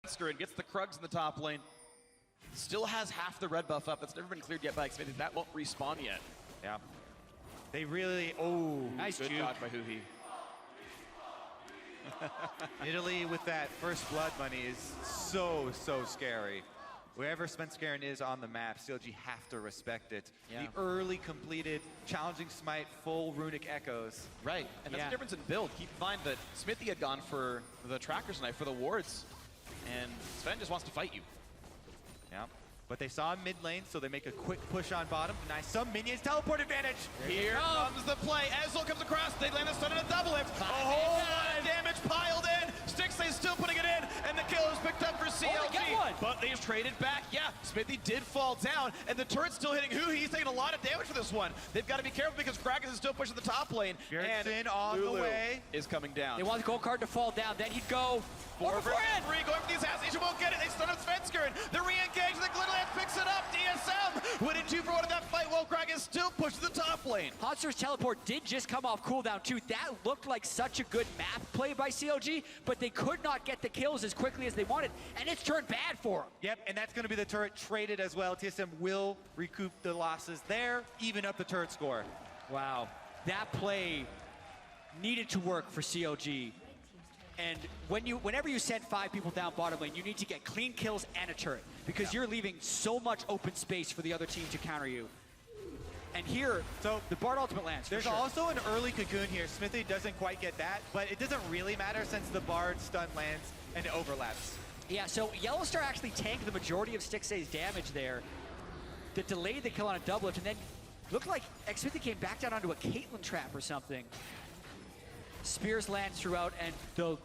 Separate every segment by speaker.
Speaker 1: Svensker and gets the Krugs in the top lane. Still has half the red buff up. That's never been cleared yet by Xfinity. That won't respawn yet.
Speaker 2: Yeah. They really, oh.
Speaker 1: Nice good dodge by Huhi.
Speaker 2: Italy with that first blood money is so scary. Wherever Svenskeren is on the map, CLG have to respect it.
Speaker 1: Yeah.
Speaker 2: The early completed challenging smite, full runic echoes.
Speaker 1: Right, and that's the difference in build. Keep in mind that Smithy had gone for the Tracker's Knife, for the wards, and Sven just wants to fight you.
Speaker 2: Yeah. But they saw mid lane, so they make a quick push on bottom. Nice, some minions, teleport advantage.
Speaker 1: Here comes the play. Ezreal comes across. They land a stun and a double lift. A whole lot of damage piled in. Stixley's still putting it in, and the kill is picked up for CLG. But they've traded back. Yeah, Smithy did fall down, and the turret's still hitting Huhi. He's taking a lot of damage for this one. They've got to be careful because Kraken is still pushing the top lane.
Speaker 2: Bjergsen on the way.
Speaker 1: Is coming down.
Speaker 3: They want the gold card to fall down. Then he'd go
Speaker 1: forward. Three going for the assassination. Won't get it. They stun up Svenskeren. The re-engage. The Glitterland picks it up. TSM winning 2 for 1 in that fight while Kraken is still pushing the top lane.
Speaker 3: Hanser's teleport did just come off cooldown too. That looked like such a good map play by CLG, but they could not get the kills as quickly as they wanted, and it's turned bad for them.
Speaker 2: Yep, and that's going to be the turret traded as well. TSM will recoup the losses there, even up the turret score.
Speaker 3: Wow, that play needed to work for CLG. And whenever you send 5 people down bottom lane, you need to get clean kills and a turret, because you're leaving so much open space for the other team to counter you. And here, so the Bard ultimate lands.
Speaker 2: There's also an early cocoon here. Smithy doesn't quite get that, but it doesn't really matter since the Bard stun lands and it overlaps.
Speaker 3: Yeah, so Yellowstar actually tanked the majority of Stixley's damage there that delayed the kill on a double lift, and then looked like Xfinity came back down onto a Caitlyn trap or something. Spears lands throughout, and the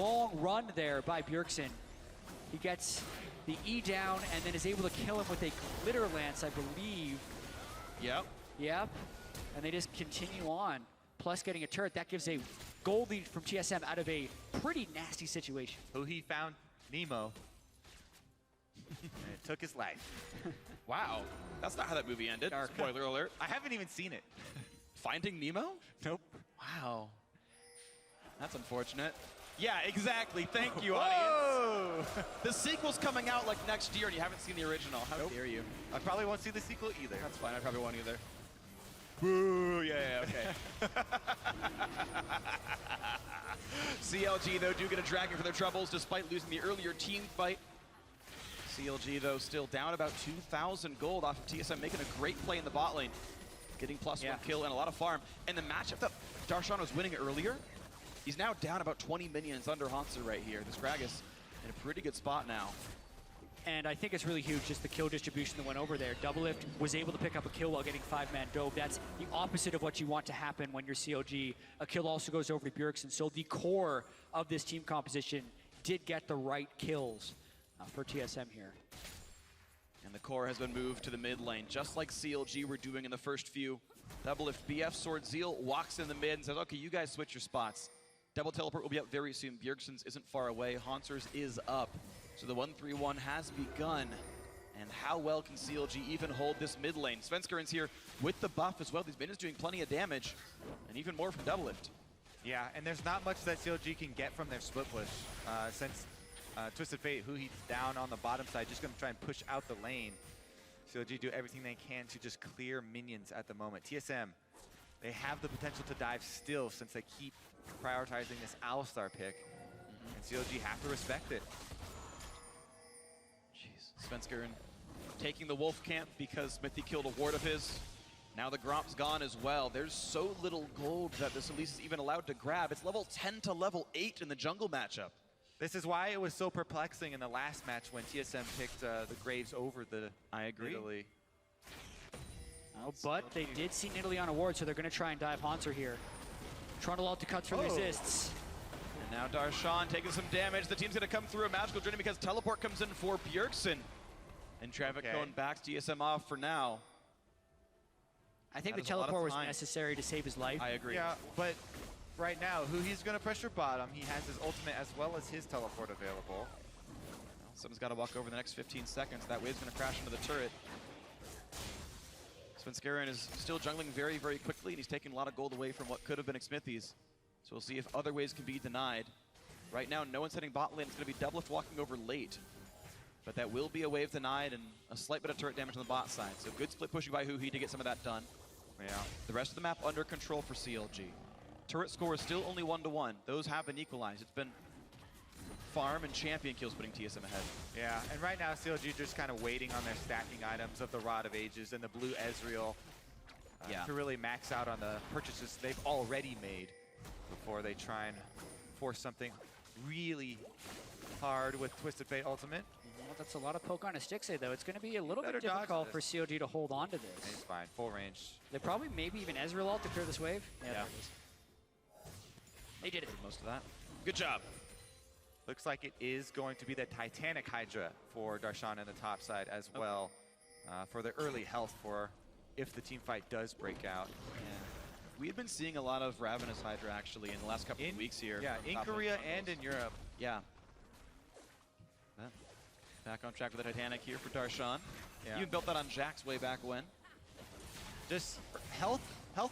Speaker 3: long run there by Bjergsen. He gets the E down and then is able to kill him with a glitter lance, I believe.
Speaker 1: Yep.
Speaker 3: Yep. And they just continue on. Plus getting a turret, that gives a gold lead from TSM out of a pretty nasty situation.
Speaker 2: Huhi found Nemo, and it took his life.
Speaker 1: Wow. That's not how that movie ended.
Speaker 3: Dark.
Speaker 1: Spoiler alert.
Speaker 2: I haven't even seen it.
Speaker 1: Finding Nemo?
Speaker 2: Nope.
Speaker 1: Wow. That's unfortunate. Yeah, exactly. Thank you, audience. The sequel's coming out like next year and you haven't seen the original. How dare you?
Speaker 2: I probably won't see the sequel either.
Speaker 1: That's fine. I probably won't either. Boo. Yeah, okay. CLG, though, do get a dragon for their troubles despite losing the earlier team fight. CLG, though, still down about 2,000 gold off of TSM, making a great play in the bot lane. Getting +1 kill and a lot of farm. And the matchup that Darshan was winning earlier, he's now down about 20 minions under Hanser right here. This Gragas in a pretty good spot now.
Speaker 3: And I think it's really huge, just the kill distribution that went over there. Double Lift was able to pick up a kill while getting 5-man dove. That's the opposite of what you want to happen when you're CLG. A kill also goes over to Bjergsen. So the core of this team composition did get the right kills for TSM here.
Speaker 1: And the core has been moved to the mid lane, just like CLG were doing in the first few. Double Lift BF Sword Zeal walks in the mid and says, okay, you guys switch your spots. Double Teleport will be up very soon. Bjergsen's isn't far away. Hanser's is up. So the 1-3-1 has begun. And how well can CLG even hold this mid lane? Svenskeren's here with the buff as well. These minions doing plenty of damage, and even more from Double Lift.
Speaker 2: Yeah, and there's not much that CLG can get from their split push. Since Twisted Fate, Huhi's down on the bottom side, just going to try and push out the lane. CLG do everything they can to just clear minions at the moment. TSM, they have the potential to dive still since they keep prioritizing this Alistar pick. And CLG have to respect it.
Speaker 1: Jeez. Svenskeren taking the Wolf camp because Smithy killed a ward of his. Now the Gromp's gone as well. There's so little gold that this Elise is even allowed to grab. It's level 10 to level 8 in the jungle matchup.
Speaker 2: This is why it was so perplexing in the last match when TSM picked the Graves over the Italy.
Speaker 3: Oh, but they did see Nidalee on a ward, so they're going to try and dive Hanser here. Trundle out to cut through resists.
Speaker 1: And now Darshan taking some damage. The team's going to come through a magical journey because teleport comes in for Bjergsen. And Traffic going back TSM off for now.
Speaker 3: I think the teleport was necessary to save his life.
Speaker 1: I agree.
Speaker 2: Yeah, but right now, Huhi's going to pressure bottom. He has his ultimate as well as his teleport available.
Speaker 1: Well, someone's got to walk over the next 15 seconds. That wave's going to crash into the turret. Svenskeren is still jungling very, very quickly, and he's taking a lot of gold away from what could have been Xmithy's. So we'll see if other waves can be denied. Right now, no one's hitting bot lane. It's going to be Doublelift walking over late. But that will be a wave denied and a slight bit of turret damage on the bot side. So good split pushing by Huhi to get some of that done.
Speaker 2: Yeah.
Speaker 1: The rest of the map under control for CLG. Turret score is still only 1-1. Those have been equalized. It's been farm and champion kills putting TSM ahead.
Speaker 2: Yeah, and right now CLG just kind of waiting on their stacking items of the Rod of Ages and the blue Ezreal to really max out on the purchases they've already made before they try and force something really hard with Twisted Fate Ultimate.
Speaker 3: Well, that's a lot of poke on a Stixay, though. It's going to be a little
Speaker 2: Better
Speaker 3: bit
Speaker 2: dodge
Speaker 3: difficult for
Speaker 2: this.
Speaker 3: CLG to hold on to this.
Speaker 2: It's fine, full range.
Speaker 3: They probably maybe even Ezreal ult to clear this wave.
Speaker 2: Yeah.
Speaker 3: There it is. They did it.
Speaker 1: Most of that. Good job.
Speaker 2: Looks like it is going to be the Titanic Hydra for Darshan in the top side as well for the early health for if the team fight does break out.
Speaker 1: Yeah. We had been seeing a lot of Ravenous Hydra actually in the last couple of weeks here.
Speaker 2: Yeah, in Korea and in Europe.
Speaker 1: Yeah. Back on track with the Titanic here for Darshan.
Speaker 2: Yeah.
Speaker 1: You built that on Jax way back when.
Speaker 2: Just health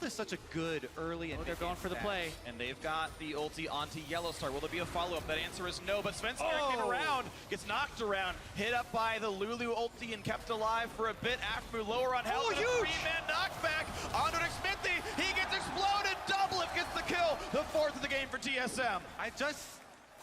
Speaker 2: is such a good early and
Speaker 3: Oh, they're going for the play.
Speaker 1: And they've got the ulti onto Yellowstar. Will there be a follow-up? That answer is no, but Svenskar came around, gets knocked around, hit up by the Lulu ulti and kept alive for a bit. After lower on health, and a three-man knockback onto Smithy. He gets exploded. Doublelift gets the kill. The fourth of the game for TSM.
Speaker 2: I just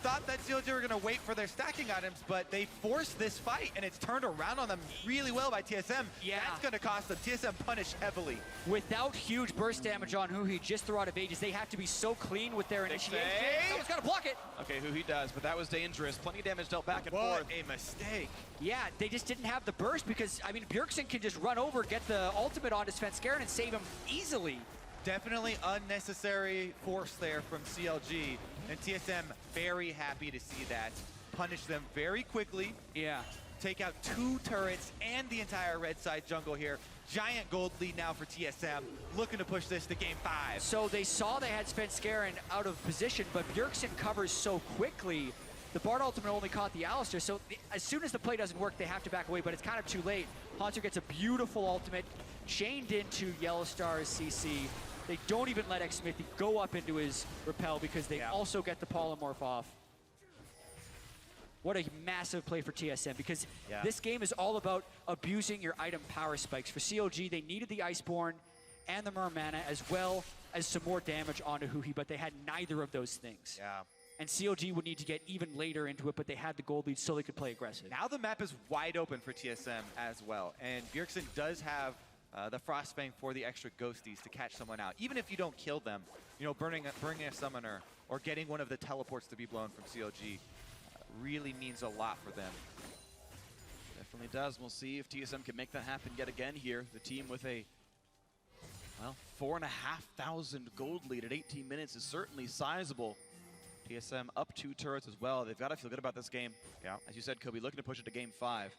Speaker 2: thought that CLG were going to wait for their stacking items, but they forced this fight, and it's turned around on them really well by TSM.
Speaker 3: Yeah.
Speaker 2: That's going to cost them. TSM punish heavily.
Speaker 3: Without huge burst damage on Huhi, just the Rod of Ages, they have to be so clean with their initiation.
Speaker 1: save.
Speaker 3: Someone's got to block it.
Speaker 1: Okay, who he does, but that was dangerous. Plenty of damage dealt back and forth.
Speaker 2: What a mistake.
Speaker 3: Yeah, they just didn't have the burst because, I mean, Bjergsen can just run over, get the ultimate onto Svenskar and save him easily.
Speaker 2: Definitely unnecessary force there from CLG, and TSM very happy to see that. Punish them very quickly.
Speaker 3: Yeah.
Speaker 2: Take out 2 turrets and the entire red side jungle here. Giant gold lead now for TSM, looking to push this to game 5.
Speaker 3: So they saw they had Svenskar out of position, but Bjergsen covers so quickly. The Bard ultimate only caught the Alistar, so as soon as the play doesn't work, they have to back away, but it's kind of too late. Haunter gets a beautiful ultimate, chained into Yellowstar's CC. They don't even let xMithy go up into his repel because they also get the polymorph off. What a massive play for TSM, because this game is all about abusing your item power spikes. For CLG, they needed the Iceborne and the Mermana as well as some more damage onto Huhi, but they had neither of those things.
Speaker 2: Yeah.
Speaker 3: And CLG would need to get even later into it, but they had the gold lead so they could play aggressive.
Speaker 2: Now the map is wide open for TSM as well, and Bjergsen does have the Frostfang for the extra ghosties to catch someone out. Even if you don't kill them, you know, bringing a summoner or getting one of the teleports to be blown from CLG really means a lot for them.
Speaker 1: Definitely does. We'll see if TSM can make that happen yet again here. The team with a, well, 4,500 gold lead at 18 minutes is certainly sizable. TSM up 2 turrets as well. They've got to feel good about this game.
Speaker 2: Yeah.
Speaker 1: As you said, Kobe, looking to push it to game 5.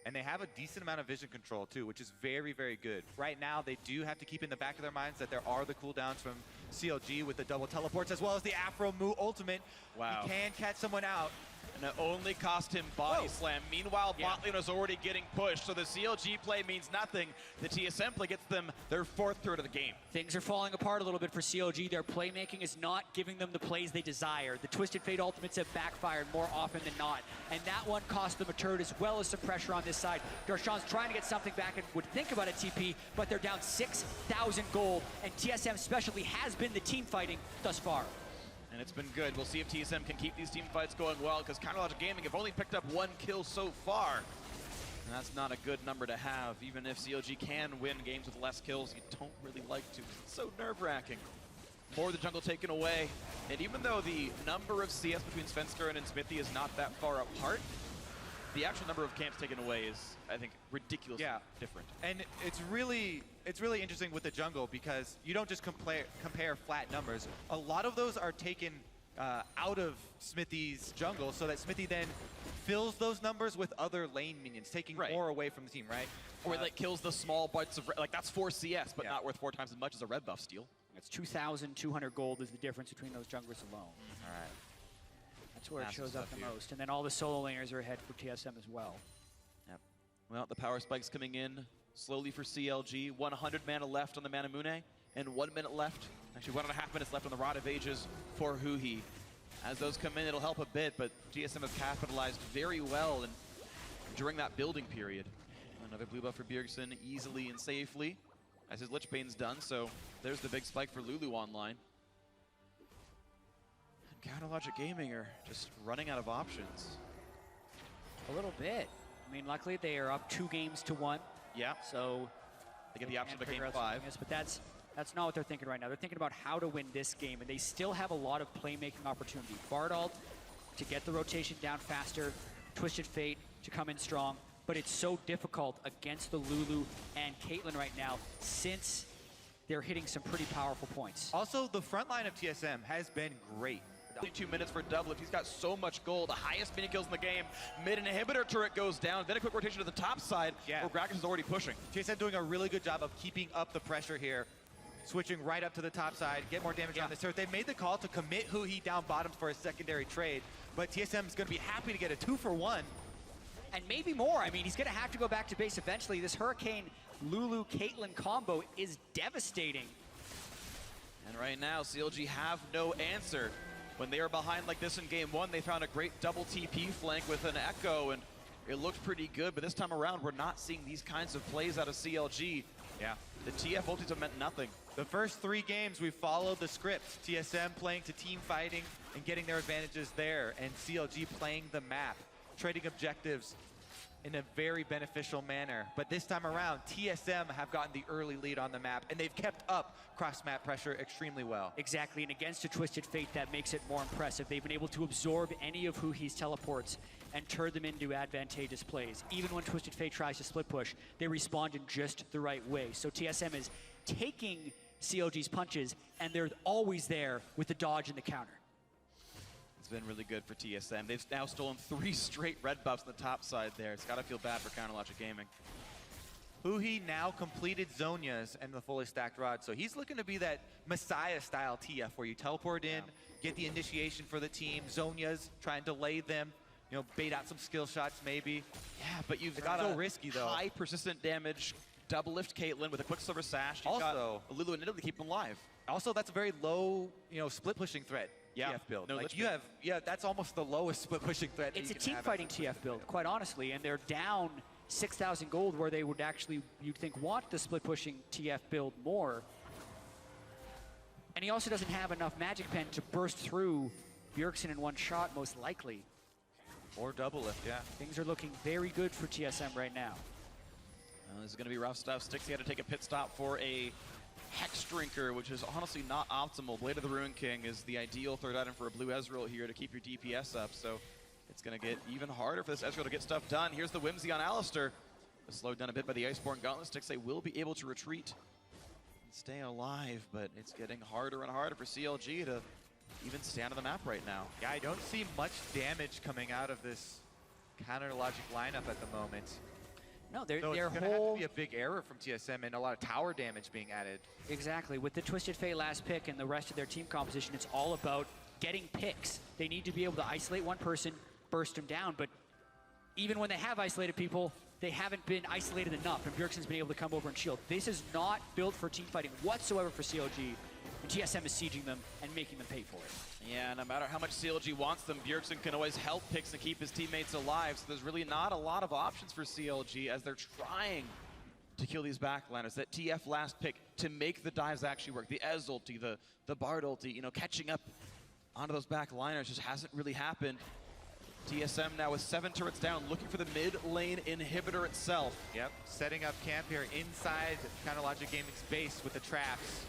Speaker 2: And they have a decent amount of vision control too, which is very, very good. Right now, they do have to keep in the back of their minds that there are the cooldowns from CLG with the double teleports, as well as the Afro Mu ultimate.
Speaker 1: Wow.
Speaker 2: He can catch someone out.
Speaker 1: And it only cost him body slam. Meanwhile, bot lane was already getting pushed, so the CLG play means nothing. The TSM play gets them their 4th turret of the game.
Speaker 3: Things are falling apart a little bit for CLG. Their playmaking is not giving them the plays they desire. The Twisted Fate ultimates have backfired more often than not, and that one cost them a turret as well as some pressure on this side. Darshan's trying to get something back and would think about a TP, but they're down 6,000 gold, and TSM specialty has been the team fighting thus far.
Speaker 1: And it's been good. We'll see if TSM can keep these team fights going well, because Counterlogic Gaming have only picked up 1 kill so far. And that's not a good number to have. Even if CLG can win games with less kills, you don't really like to. It's so nerve-wracking. More of the jungle taken away. And even though the number of CS between Svenskar and smithy is not that far apart, the actual number of camps taken away is, I think, ridiculously different.
Speaker 2: And it's really interesting with the jungle because you don't just compare flat numbers. A lot of those are taken out of Smithy's jungle so that Smithy then fills those numbers with other lane minions, taking more away from the team, right?
Speaker 1: Or it like kills the small bites of, like that's 4 CS, but not worth 4 times as much as a red buff steal.
Speaker 3: It's 2,200 gold is the difference between those junglers alone.
Speaker 2: All right.
Speaker 3: That's where it shows up the most. And then all the solo laners are ahead for TSM as well.
Speaker 1: Yep. Well, the power spike's coming in slowly for CLG. 100 mana left on the Manamune, and 1 minute left. Actually, 1.5 minutes left on the Rod of Ages for Huhi. As those come in, it'll help a bit, but TSM have capitalized very well during that building period. Another blue buff for Bjergsen easily and safely, as his Lich Bane's done, so there's the big spike for Lulu online. And Counterlogic Gaming are just running out of options.
Speaker 3: A little bit. I mean, luckily they are up 2-1.
Speaker 1: Yeah,
Speaker 3: So
Speaker 1: they get the option of a
Speaker 3: figure
Speaker 1: game
Speaker 3: out some
Speaker 1: 5.
Speaker 3: things, but that's not what they're thinking right now. They're thinking about how to win this game, and they still have a lot of playmaking opportunity. Bardald to get the rotation down faster, Twisted Fate to come in strong, but it's so difficult against the Lulu and Caitlyn right now since they're hitting some pretty powerful points.
Speaker 2: Also, the front line of TSM has been great.
Speaker 1: 2 minutes for Doublelift. He's got so much gold, the highest mini kills in the game. Mid inhibitor turret goes down, then a quick rotation to the top side,
Speaker 2: Yeah.
Speaker 1: where Gragas is already pushing.
Speaker 2: TSM doing a really good job of keeping up the pressure here. Switching right up to the top side, get more damage on this turret. They made the call to commit Huhi down bottoms for a secondary trade, but TSM is going to be happy to get a 2-for-1.
Speaker 3: And maybe more. I mean, he's going to have to go back to base eventually. This Hurricane Lulu-Caitlyn combo is devastating.
Speaker 1: And right now, CLG have no answer. When they were behind like this in game 1, they found a great double TP flank with an Echo, and it looked pretty good, but this time around, we're not seeing these kinds of plays out of CLG.
Speaker 2: Yeah.
Speaker 1: The TF ultis have meant nothing.
Speaker 2: The first 3 games, we followed the script. TSM playing to team fighting and getting their advantages there, and CLG playing the map, trading objectives in a very beneficial manner. But this time around, TSM have gotten the early lead on the map, and they've kept up cross-map pressure extremely well.
Speaker 3: Exactly, and against a Twisted Fate, that makes it more impressive. They've been able to absorb any of Huhi's teleports and turn them into advantageous plays. Even when Twisted Fate tries to split push, they respond in just the right way. So TSM is taking CLG's punches, and they're always there with the dodge and the counter.
Speaker 1: It's been really good for TSM. They've now stolen 3 straight red buffs on the top side there. It's got to feel bad for Counterlogic Gaming.
Speaker 2: Huhi now completed Zhonya's and the fully stacked rod, so he's looking to be that Messiah-style TF where you teleport in, get the initiation for the team. Zhonya's, try and delay them, you know, bait out some skill shots maybe.
Speaker 1: Yeah, but you've
Speaker 2: It's
Speaker 1: got
Speaker 2: so
Speaker 1: a
Speaker 2: risky, though.
Speaker 1: high persistent damage double lift Caitlyn with a Quicksilver Sash. You've
Speaker 2: Also-
Speaker 1: got Lulu and Nidalee to keep them alive.
Speaker 2: Also, that's a very low, you know, split pushing threat.
Speaker 1: Yeah.
Speaker 2: TF build.
Speaker 1: No
Speaker 2: like
Speaker 1: Lich
Speaker 2: you
Speaker 1: Bane.
Speaker 2: have, yeah, that's almost the lowest split pushing threat.
Speaker 3: It's a
Speaker 2: you can have
Speaker 3: team-fighting
Speaker 2: as a split
Speaker 3: TF
Speaker 2: pushing
Speaker 3: build, quite honestly, and they're down 6,000 gold where they would actually, you'd think, want the split-pushing TF build more. And he also doesn't have enough Magic Pen to burst through Bjergsen in one shot, most likely.
Speaker 2: Or double lift, yeah.
Speaker 3: Things are looking very good for TSM right now.
Speaker 1: This is going to be rough stuff. Stixie had to take a pit stop for a Hex Drinker, which is honestly not optimal. Blade of the Ruin King is the ideal third item for a blue Ezreal here to keep your DPS up, so it's going to get even harder for this Ezreal to get stuff done. Here's the Whimsy on Alistair. Slowed down a bit by the Iceborne Gauntlet. Stixie will be able to retreat and stay alive, but it's getting harder and harder for CLG to even stay out of the map right now.
Speaker 2: Yeah, I don't see much damage coming out of this Counterlogic lineup at the moment.
Speaker 3: No, their
Speaker 2: So it's going to have
Speaker 3: whole...
Speaker 2: to be a big error from TSM and a lot of tower damage being added.
Speaker 3: Exactly. With the Twisted Fate last pick and the rest of their team composition, it's all about getting picks. They need to be able to isolate one person, burst them down, but even when they have isolated people, they haven't been isolated enough, and Bjergsen's been able to come over and shield. This is not built for team fighting whatsoever for CLG, and TSM is sieging them and making them pay for it.
Speaker 1: Yeah, no matter how much CLG wants them, Bjergsen can always help picks and keep his teammates alive, so there's really not a lot of options for CLG as they're trying to kill these backliners. That TF last pick to make the dives actually work. The Ez ulti, the Bard ulti, you know, catching up onto those backliners just hasn't really happened. TSM now with 7 turrets down, looking for the mid lane inhibitor itself.
Speaker 2: Yep, setting up camp here inside Counterlogic Gaming's base with the traps.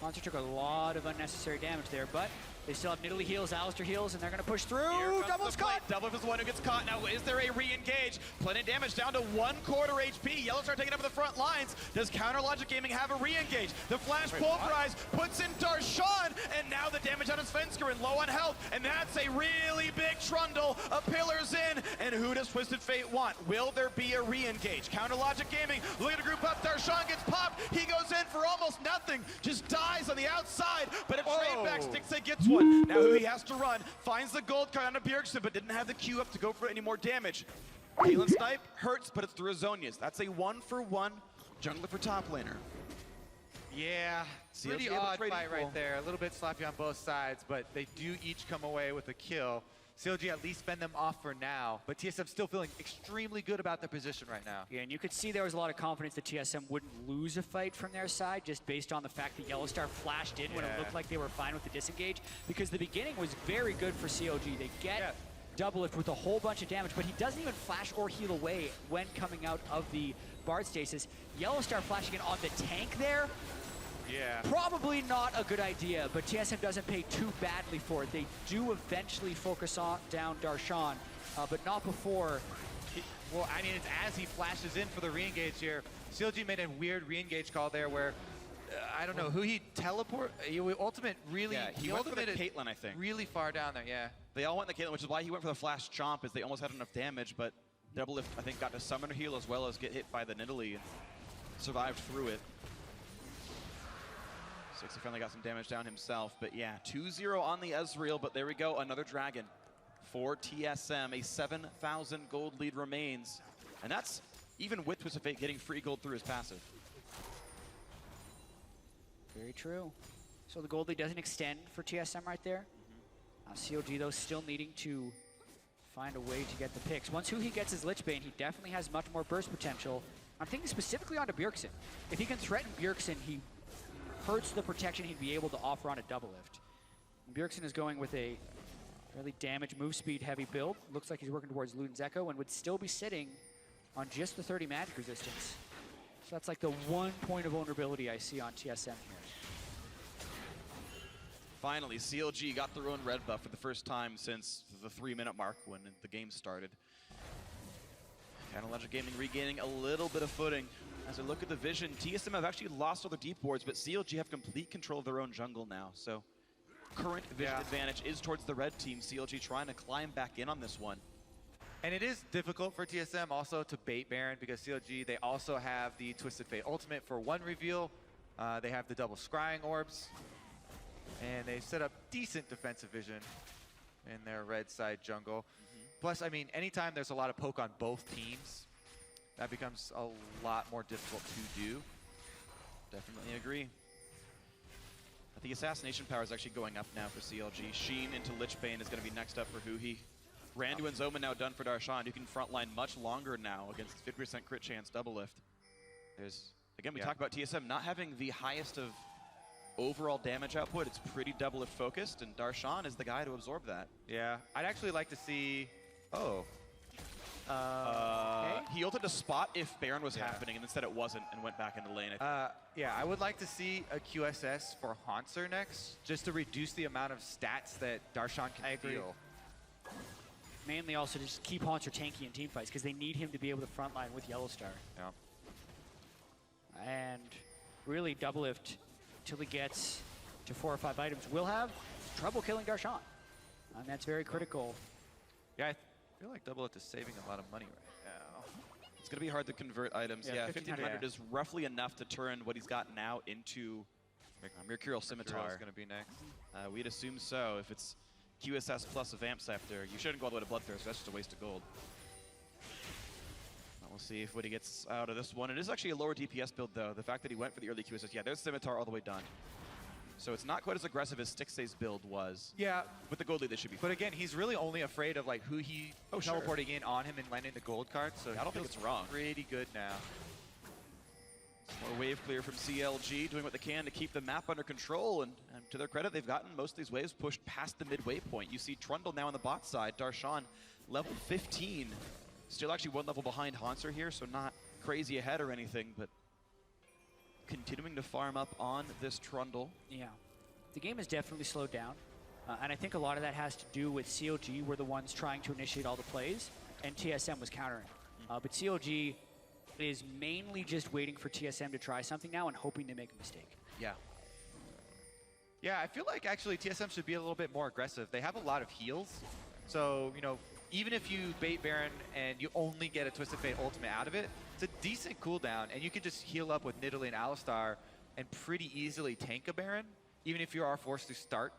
Speaker 3: Monster took a lot of unnecessary damage there, but they still have Nidalee heals, Alistair heals, and they're going to push through.
Speaker 1: Here comes
Speaker 3: Double's
Speaker 1: the play.
Speaker 3: caught!
Speaker 1: Double is the one who gets caught. Now, is there a re-engage? Plenty of damage down to 1/4 HP. Yellowstar taking over the front lines. Does Counterlogic Gaming have a re-engage? The flash pulverize puts in Darshan, and now the damage on his Fensker low on health, and that's a really big trundle. A pillar's in, and who does Twisted Fate want? Will there be a re-engage? Counterlogic Gaming looking to group up. Darshan gets popped. He goes in for almost nothing. Just dies on the outside, but a trade back Stixie gets one. Now he has to run, finds the gold card on Bjergsen, but didn't have the Q up to go for any more damage. Caitlyn snipe hurts, but it's through Zhonya's. That's a 1-for-1 jungler for top laner.
Speaker 2: Yeah,
Speaker 1: CLG
Speaker 2: pretty
Speaker 1: able to
Speaker 2: odd
Speaker 1: trade
Speaker 2: fight
Speaker 1: equal.
Speaker 2: right there. A little bit sloppy on both sides, but they do each come away with a kill. CLG at least fend them off for now, but TSM still feeling extremely good about their position right now.
Speaker 3: Yeah, and you could see there was a lot of confidence that TSM wouldn't lose a fight from their side just based on the fact that Yellowstar flashed in when it looked like they were fine with the disengage, because the beginning was very good for CLG. They get double lift with a whole bunch of damage, but he doesn't even flash or heal away when coming out of the Bard stasis. Yellowstar flashing in on the tank there, probably not a good idea, but TSM doesn't pay too badly for it. They do eventually focus on down Darshan, but not before.
Speaker 2: Well, I mean, it's as he flashes in for the re-engage here. CLG made a weird re-engage call there where, I don't know, who he ultimate really,
Speaker 1: he went for the Caitlyn, I think.
Speaker 2: Really far down there, yeah.
Speaker 1: They all went the Caitlyn, which is why he went for the flash chomp, is they almost had enough damage, but Double Lift, I think, got to summoner heal as well as get hit by the Nidalee and survived through it. Sixty finally got some damage down himself, but yeah, 2-0 on the Ezreal, but there we go, another dragon for TSM. A 7,000 gold lead remains, and that's even with Twist of Fate getting free gold through his passive.
Speaker 3: Very true. So the gold lead doesn't extend for TSM right there. CLG, though, still needing to find a way to get the picks. Once he gets his Lich Bane, he definitely has much more burst potential. I'm thinking specifically onto Bjergsen. If he can threaten Bjergsen, he hurts the protection he'd be able to offer on a double lift. And Bjergsen is going with a fairly damage move speed heavy build. Looks like he's working towards Luden's Echo and would still be sitting on just the 30 magic resistance. So that's like the one point of vulnerability I see on TSM here.
Speaker 1: Finally, CLG got their own red buff for the first time since the 3-minute mark when the game started. Analogic Gaming regaining a little bit of footing. As I look at the vision, TSM have actually lost all their deep wards, but CLG have complete control of their own jungle now. So current vision advantage is towards the red team. CLG trying to climb back in on this one.
Speaker 2: And it is difficult for TSM also to bait Baron because CLG, they also have the Twisted Fate ultimate for one reveal. They have the double scrying orbs. And they set up decent defensive vision in their red side jungle. Plus, I mean, anytime there's a lot of poke on both teams, that becomes a lot more difficult to do.
Speaker 1: Definitely agree. But the assassination power is actually going up now for CLG. Sheen into Lich Bane is going to be next up for Huhi. Randu and Zoma now done for Darshan, who can frontline much longer now against 50% crit chance double lift. There's, again, we talk about TSM not having the highest of overall damage output. It's pretty double lift focused, and Darshan is the guy to absorb that.
Speaker 2: Yeah, I'd actually like to see,
Speaker 1: He ulted a spot if Baron was happening, and instead it wasn't, and went back into lane.
Speaker 2: yeah, I would like to see a QSS for Haunter next, just to reduce the amount of stats that Darshan can deal.
Speaker 3: Mainly also to just keep Haunter tanky in teamfights because they need him to be able to frontline with Yellowstar.
Speaker 2: Yeah.
Speaker 3: And really double lift till he gets to 4 or 5 items will have trouble killing Darshan. And that's very critical.
Speaker 2: Yeah, I feel like double lift is saving a lot of money right now.
Speaker 1: It's going to be hard to convert items. Yeah, 1,500 is roughly enough to turn what he's got now into Mercurial Scimitar.
Speaker 2: Is going to be next.
Speaker 1: We'd assume so. If it's QSS plus a Vamp Scepter, you shouldn't go all the way to Bloodthirst. That's just a waste of gold. We'll see if what he gets out of this one. It is actually a lower DPS build, though. The fact that he went for the early QSS. Yeah, there's Scimitar all the way done. So it's not quite as aggressive as Stixay's build was.
Speaker 2: Yeah.
Speaker 1: With the gold lead, they should be fine.
Speaker 2: But again, he's really only afraid of like who he teleporting in on him and landing the gold card. So
Speaker 1: I don't think it's wrong.
Speaker 2: Pretty good now.
Speaker 1: More wave clear from CLG, doing what they can to keep the map under control. And to their credit, they've gotten most of these waves pushed past the midway point. You see Trundle now on the bot side. Darshan, level 15. Still actually 1 level behind Haunter here, so not crazy ahead or anything, but continuing to farm up on this Trundle.
Speaker 3: Yeah. The game has definitely slowed down. And I think a lot of that has to do with CLG were the ones trying to initiate all the plays, and TSM was countering. But CLG is mainly just waiting for TSM to try something now and hoping they make a mistake.
Speaker 1: Yeah.
Speaker 2: Yeah, I feel like actually TSM should be a little bit more aggressive. They have a lot of heals. So, you know, even if you bait Baron and you only get a Twisted Fate ultimate out of it, it's a decent cooldown, and you can just heal up with Nidalee and Alistar and pretty easily tank a Baron, even if you are forced to start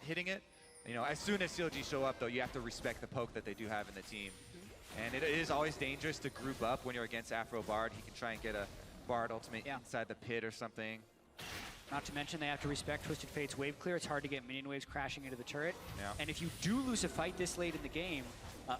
Speaker 2: hitting it. You know, as soon as CLG show up, though, you have to respect the poke that they do have in the team. And it is always dangerous to group up when you're against Afro Bard. He can try and get a Bard ultimate
Speaker 3: Yeah.
Speaker 2: inside the pit or something.
Speaker 3: Not to mention they have to respect Twisted Fate's wave clear. It's hard to get minion waves crashing into the turret.
Speaker 2: Yeah.
Speaker 3: And if you do lose a fight this late in the game,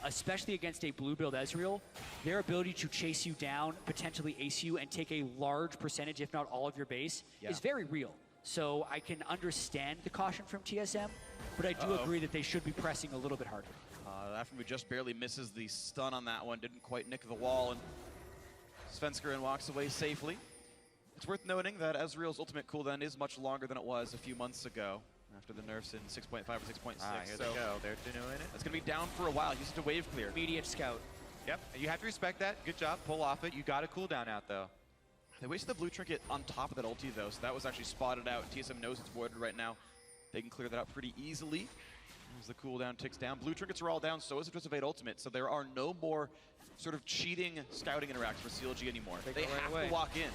Speaker 3: especially against a blue build Ezreal, their ability to chase you down, potentially ace you, and take a large percentage, if not all of your base, is very real. So I can understand the caution from TSM, but I do agree that they should be pressing a little bit harder.
Speaker 1: Aftermove just barely misses the stun on that one, didn't quite nick the wall, and Svenskeren walks away safely. It's worth noting that Ezreal's ultimate cooldown is much longer than it was a few months ago after the nerfs in 6.5 or 6.6.
Speaker 2: Here
Speaker 1: so
Speaker 2: they go. They're doing it.
Speaker 1: it's going to be down for a while. Use it to wave clear.
Speaker 3: Immediate scout.
Speaker 2: Yep. You have to respect that. Good job. Pull off it. You got a cooldown out, though.
Speaker 1: They wasted the blue trinket on top of that ulti, though, so that was actually spotted out. TSM knows it's warded right now. They can clear that out pretty easily as the cooldown ticks down. Blue trinkets are all down, so is the Twisted Fate ultimate, so there are no more sort of cheating scouting interactions for CLG anymore. They
Speaker 3: go right
Speaker 1: have
Speaker 3: away.
Speaker 1: to walk in.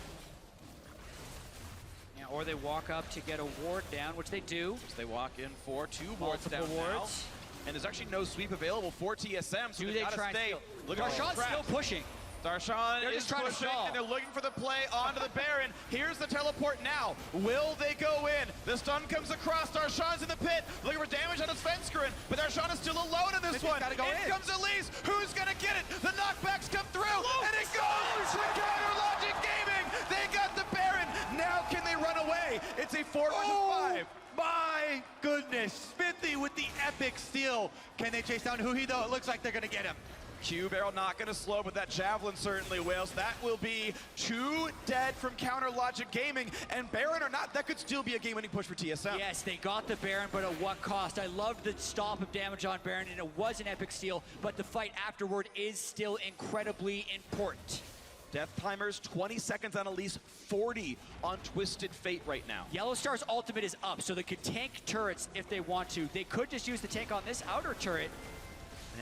Speaker 3: Yeah, or they walk up to get a ward down, which they do.
Speaker 1: So they walk in for 2 wards
Speaker 3: Multiple
Speaker 1: down
Speaker 3: wards.
Speaker 1: now. And there's actually no sweep available for TSM, so
Speaker 3: Do
Speaker 1: they've
Speaker 3: they
Speaker 1: got to
Speaker 3: try and
Speaker 1: stay.
Speaker 3: steal?
Speaker 1: Look at
Speaker 3: Darshan's still pushing.
Speaker 1: Darshan
Speaker 3: They're
Speaker 1: is
Speaker 3: just trying to
Speaker 1: pushing,
Speaker 3: stall.
Speaker 1: and they're looking for the play onto the Baron. Here's the teleport now. Will they go in? The stun comes across. Darshan's in the pit, looking for damage on his Svenskeren, but Darshan is still alone in this one.
Speaker 2: gotta go in.
Speaker 1: comes Elise. Who's going to get it? The knockbacks come through, and it goes to Counter Logic Gaming. They got the Baron. Now can they run away? It's a 4 versus 5.
Speaker 2: My goodness. Smithy with the epic steal. Can they chase down Huhi, though? It looks like they're going to get him.
Speaker 1: Q barrel not going to slow, but that javelin certainly will. So that will be 2 dead from Counter Logic Gaming. And Baron or not, that could still be a game-winning push for TSM.
Speaker 3: Yes, they got the Baron, but at what cost? I loved the stop of damage on Baron, and it was an epic steal, but the fight afterward is still incredibly important.
Speaker 1: Death timers, 20 seconds on Elise, 40 on Twisted Fate right now.
Speaker 3: Yellowstar's ultimate is up, so they could tank turrets if they want to. They could just use the tank on this outer turret.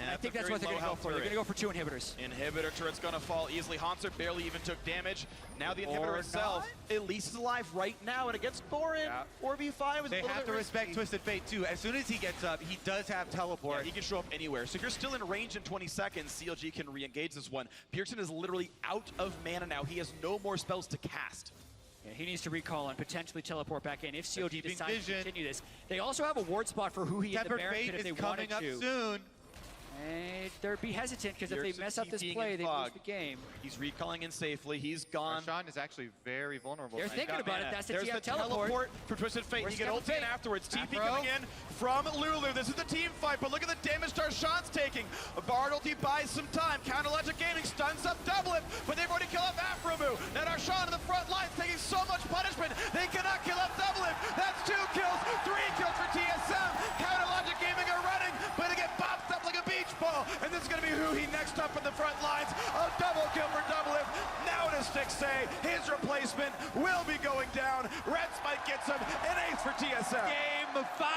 Speaker 1: Yeah,
Speaker 3: I think that's what they're going to go for. They're going to go for 2 inhibitors.
Speaker 1: Inhibitor turret's going to fall easily. Hanser barely even took damage. Now the inhibitor
Speaker 3: Or
Speaker 1: itself, Elise is alive right now, and against Thorin, 4v5 is
Speaker 2: They
Speaker 1: a little
Speaker 2: have
Speaker 1: bit
Speaker 2: to respect
Speaker 1: risky.
Speaker 2: Twisted Fate, too. As soon as he gets up, he does have teleport.
Speaker 1: Yeah, he can show up anywhere. So if you're still in range in 20 seconds, CLG can re-engage this one. Bjergsen is literally out of mana now. He has no more spells to cast.
Speaker 3: Yeah, he needs to recall and potentially teleport back in if CLG
Speaker 2: keeping
Speaker 3: decides
Speaker 2: vision.
Speaker 3: to continue this. They also have a ward spot for Huhi in the
Speaker 2: Tempered
Speaker 3: Baron
Speaker 2: Fate
Speaker 3: pit if they
Speaker 2: is
Speaker 3: wanted
Speaker 2: coming up
Speaker 3: to.
Speaker 2: soon.
Speaker 3: They'd be hesitant because if they
Speaker 1: Bjergsen
Speaker 3: mess up this
Speaker 1: TPing
Speaker 3: play,
Speaker 1: in
Speaker 3: they lose
Speaker 1: fog.
Speaker 3: the game.
Speaker 1: He's recalling in safely. He's gone.
Speaker 2: Darshan is actually very vulnerable.
Speaker 3: They're
Speaker 2: He's
Speaker 3: thinking
Speaker 2: got
Speaker 3: about it.
Speaker 2: mana.
Speaker 3: That's the
Speaker 1: There's
Speaker 3: TF
Speaker 1: the
Speaker 3: teleport.
Speaker 1: for Twisted Fate.
Speaker 3: Where's
Speaker 1: You get
Speaker 3: Twisted
Speaker 1: ulti in
Speaker 3: Fate?
Speaker 1: afterwards. TP
Speaker 2: Afro.
Speaker 1: coming in from Lulu. This is the team fight, but look at the damage Darshan's taking. Bard ulti buys some time. Counter Logic Gaming stuns up double it, but they've already killed off Afromu. Now Darshan in the front lines taking so much punishment. They cannot kill off double it. That's 2 kills, 3 kills for TSM. Counter Logic Gaming are running, but they get bopped up like a beach ball. And this is going to be Huhi next up in the front lines. A double kill for double it. Now to Stixay. His replacement will be going down. Red Spike gets him. An ace for TSM.
Speaker 2: Game 5,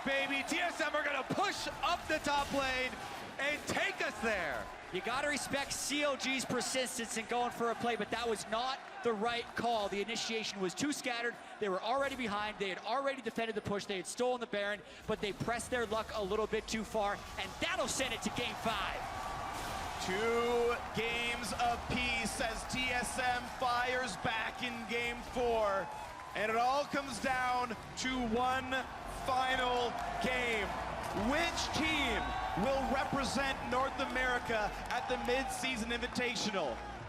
Speaker 2: baby. TSM are going to push up the top lane and take us there.
Speaker 3: You got to respect CLG's persistence in going for a play, but that was not the right call. The initiation was too scattered. They were already behind. They had already defended the push. They had stolen the Baron, but they pressed their luck a little bit too far, and that'll send it to game 5.
Speaker 1: 2 games apiece as TSM fires back in game 4. And it all comes down to one final game. Which team will represent North America at the mid-season invitational?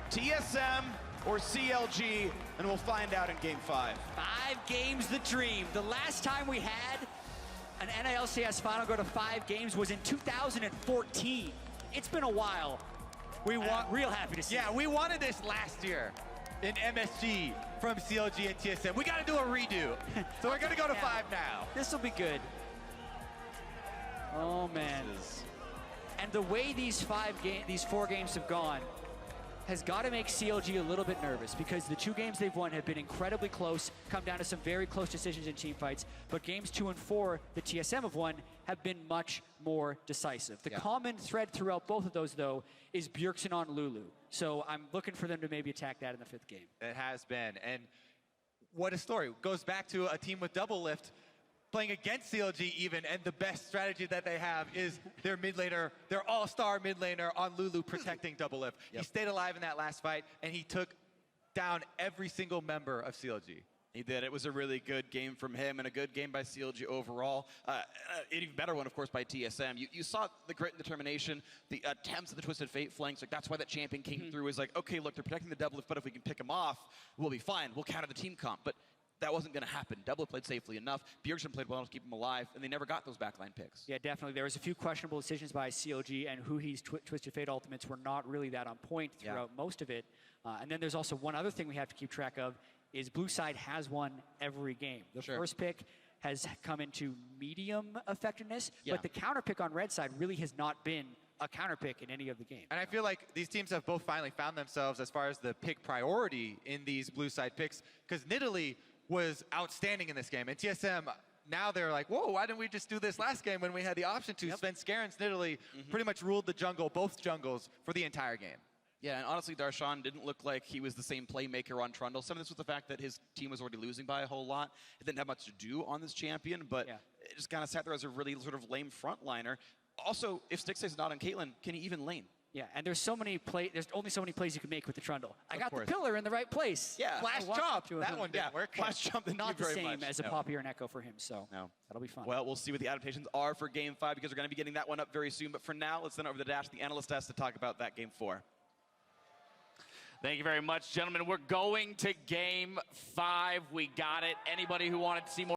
Speaker 1: TSM or CLG? And we'll find out in game 5.
Speaker 3: 5 games the dream. The last time we had an NALCS final go to 5 games was in 2014. It's been a while. I'm real happy to see it.
Speaker 2: Yeah, we wanted this last year in MSG from CLG and TSM. We got to do a redo. So we're going to go to 5 now.
Speaker 3: This will be good. Oh man. And the way these 4 games have gone has got to make CLG a little bit nervous because the 2 games they've won have been incredibly close, come down to some very close decisions in team fights, but games 2 and 4 that TSM have won have been much more decisive. The common thread throughout both of those, though, is Bjergsen on Lulu. So I'm looking for them to maybe attack that in the 5th game.
Speaker 2: It has been. And what a story. Goes back to a team with double lift playing against CLG even, and the best strategy that they have is their mid laner, their all-star mid laner on Lulu protecting double lift. He stayed alive in that last fight, and he took down every single member of CLG.
Speaker 1: He did. It was a really good game from him and a good game by CLG overall. An even better one, of course, by TSM. You saw the grit and determination, the attempts at the Twisted Fate flanks. Like, that's why that champion came through. Is like, okay, look, they're protecting the double, but if we can pick him off, we'll be fine. We'll counter the team comp. But that wasn't going to happen. Double played safely enough. Bjergsen played well to keep him alive, and they never got those backline picks.
Speaker 3: Yeah, definitely. There was a few questionable decisions by CLG, and Huhi's Twisted Fate ultimates were not really that on point throughout most of it. And then there's also one other thing we have to keep track of, is Blue Side has won every game. The first pick has come into medium effectiveness, but the counter pick on Red Side really has not been a counter pick in any of the games.
Speaker 2: And I feel like these teams have both finally found themselves as far as the pick priority in these Blue Side picks, because Nidalee was outstanding in this game. And TSM, now they're like, whoa, why didn't we just do this last game when we had the option to? Sven Scaren's Nidalee pretty much ruled the jungle, both jungles, for the entire game.
Speaker 1: Yeah, and honestly, Darshan didn't look like he was the same playmaker on Trundle. Some of this was the fact that his team was already losing by a whole lot. It didn't have much to do on this champion, but it just kind of sat there as a really sort of lame frontliner. Also, if Stixxay's not on Caitlyn, can he even lane?
Speaker 3: Yeah, and there's only so many plays you can make with the Trundle. I got the pillar in the right place.
Speaker 1: Yeah,
Speaker 2: Flash jump. That one didn't work.
Speaker 1: Flash jump didn't
Speaker 3: Not
Speaker 1: do
Speaker 3: the
Speaker 1: very
Speaker 3: same
Speaker 1: much.
Speaker 3: as a Poppy or an Echo for him, so that'll be fun.
Speaker 1: Well, we'll see what the adaptations are for Game 5, because we're going to be getting that one up very soon. But for now, let's send over the dash to the analyst desk to talk about that Game 4.
Speaker 4: Thank you very much, gentlemen. We're going to Game 5. We got it. Anybody who wanted to see more